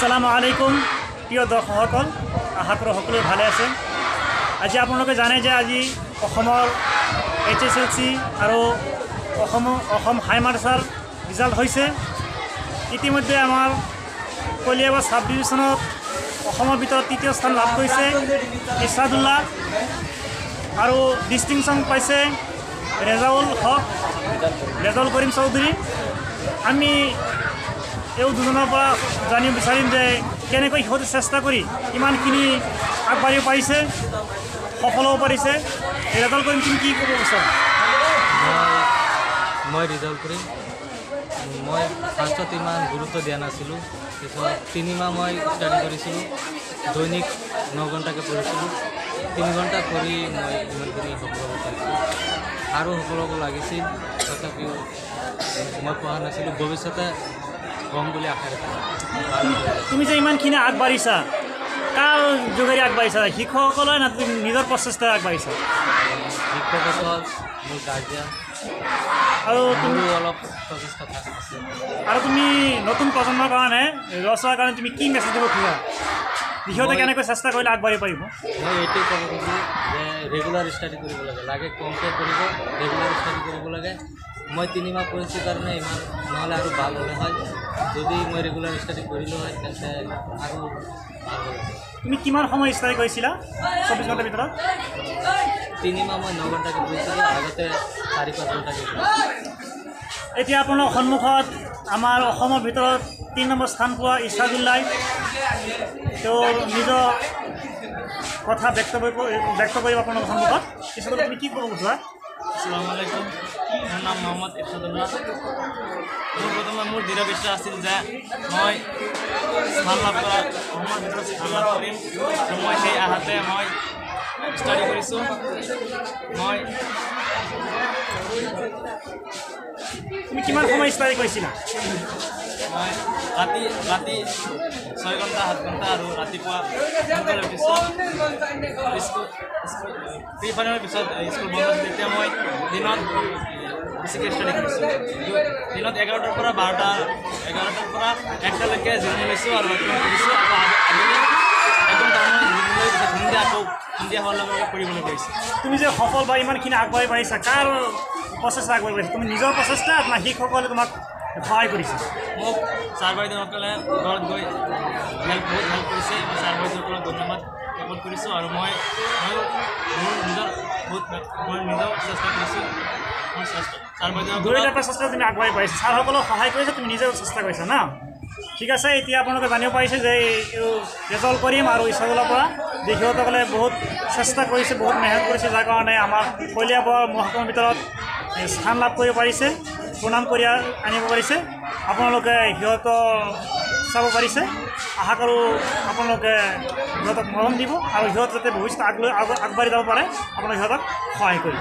আসসালামু আলাইকুম প্ৰিয় দৰ্শকসকল, আশা কৰোঁ সকলোৱে ভালে আছে। আজি আপোনালোকে জানে যে আজি অসমৰ HSLC আৰু অসম হাই মাদ্ৰাছাৰ ৰিজাল্ট হৈছে। ইতিমধ্যে আমাৰ কলিয়াবৰ সাব ডিভিজনত অসমৰ ভিতৰত তৃতীয় স্থান লাভ কৰিছে ইছাদুল্লাহ আৰু ডিষ্টিংশ্যন পাইছে ৰেজাউল কৰিম চৌধুৰী। আমি এই দুজনৰ পৰা জানিব বিচাৰিম যে কেনেকৈ সিহঁতে চেষ্টা কৰি ইমানখিনি আগবাঢ়িব পাৰিছে, সফল হ'ব পাৰিছে। ৰেজাউল কৰিম তুমি কি ক'ব বিচাৰা? মই ৰিজাল্ট কৰিম। মই ফাৰ্ষ্টত ইমান গুৰুত্ব দিয়া নাছিলোঁ। পিছত 3 মাহ মই ষ্টাডি কৰিছিলোঁ, দৈনিক 9 ঘণ্টাকৈ পঢ়িছিলোঁ। 3 ঘণ্টা পঢ়ি মই ইমানখিনি সফল হ'ব পাৰিছোঁ। আৰু সফল হ'ব লাগিছিল, তথাপিও মই পঢ়া নাছিলোঁ। ভৱিষ্যতে কম বুলি আশা ৰাখিছোঁ। তুমি যে ইমানখিনি আগবাঢ়িছা, কাৰ যোগেৰে আগবাঢ়িছা? শিক্ষকসকলে না তুমি নিজৰ প্ৰচেষ্টাৰে আগবাঢ়িছা? শিক্ষকসকল, মোৰ গাৰ্জিয়ান আৰু তুমি অলপ প্ৰচেষ্টা আছে। আৰু তুমি নতুন প্ৰজন্মৰ কাৰণে, ল'ৰা ছোৱালীৰ কাৰণে তুমি কি মেছেজ দিব খোজা? সিহঁতে কেনেকৈ চেষ্টা কৰিলে আগবাঢ়িব পাৰিব? মই এইটোৱে ক'ব খুজিছোঁ যে ৰেগুলাৰ ষ্টাডি কৰিব লাগে কমকৈ কৰিব, ৰেগুলাৰ ষ্টাডি কৰিব লাগে। মই 3 মাহ পঢ়িছোঁ কাৰণে ইমান নহ'লে আৰু ভাল হ'লে হয়। যদি মই ৰেগুলাৰ ষ্টাডি কৰিলোঁ হয় তেন্তে আৰু ভাল হ'ল। তুমি কিমান সময় ষ্টাডি কৰিছিলা 24 ঘণ্টাৰ ভিতৰত? 3 মাহ মই 9 ঘণ্টাকৈ পঢ়িছিলোঁ, আগতে 4-5 ঘণ্টাকৈ পঢ়িছিলোঁ। এতিয়া আপোনাৰ সন্মুখত আমাৰ অসমৰ ভিতৰত 3 নম্বৰ স্থান পোৱা ইছাদুল্লাহ, তেওঁৰ নিজৰ কথা ব্যক্ত কৰিব আপোনাৰ সন্মুখত। ইছাদুল্লাহ, তুমি কি ক'ব খোজা? আসসালামু আলাইকুম, মোৰ নাম মোহাম্মদ ইছাদুল্লাহ। প্ৰথমে মোৰ দৃঢ় বিশ্বাস আছিল যে মই স্থান লাভ কৰা অসমৰ ভিতৰত স্থান লাভ কৰিম। মই সেই আশাতে মই ষ্টাডি কৰিছোঁ। তুমি কিমান সময় ষ্টাডি কৰিছিলা? মই ৰাতি 6 ঘণ্টা 7 ঘণ্টা আৰু ৰাতিপুৱা সোনকালে পিছত প্ৰি ফাইনেলৰ পিছত স্কুল বন্ধ আছিল, তেতিয়া মই দিনত বেছিকৈ ষ্টাডি কৰিছোঁ। দিনত 11টাৰ পৰা 12টাৰ পৰা 1টালৈকে জিৰণি লৈছোঁ আৰু কৰিছোঁ। আবেলি একদম টাইমত জিৰণি লৈ পিছত সন্ধিয়া হোৱাৰ লগে লগে কৰিবলৈ কৰিছোঁ। তুমি যে সফল বা ইমানখিনি আগবাঢ়ি পাৰিছা, কাৰ প্ৰচেষ্টা আগবাঢ়ি পাৰিছা? তুমি নিজৰ প্ৰচেষ্টা না শিক্ষকসকলে তোমাক সহায় কৰিছে? মোক ছাৰ বাইদেউসকলে ঘৰত গৈ বহুত হেল্প কৰিছে। মই ছাৰ বাইদেউসকলক ধন্যবাদ জ্ঞাপন কৰিছোঁ। আৰু মই নিজৰ চেষ্টা কৰিছোঁ। ছাৰ বাইদেউসকলক দুয়োটা প্ৰচেষ্টা তুমি আগবাঢ়ি পাৰিছা, ছাৰসকলক সহায় কৰিছে, তুমি নিজেও চেষ্টা কৰিছা না? ঠিক আছে। এতিয়া আপোনালোকে জানিব পাৰিছে যে ৰেজাউল কৰিম আৰু ইছাদুল্লাহৰ পৰা যে সিহঁতসকলে বহুত চেষ্টা কৰিছে, বহুত মেহনত কৰিছে, যাৰ কাৰণে আমাৰ কলিয়াবৰ মহকুমাৰ ভিতৰত স্থান লাভ কৰিব পাৰিছে, সুনাম কৰি আনিব পাৰিছে। আপোনালোকে সিহঁতক চাব পাৰিছে। আশা কৰোঁ আপোনালোকে সিহঁতক মৰম দিব আৰু সিহঁত যাতে ভৱিষ্যতে আগবাঢ়ি যাব পাৰে, আপোনালোকে সিহঁতক সহায় কৰিব।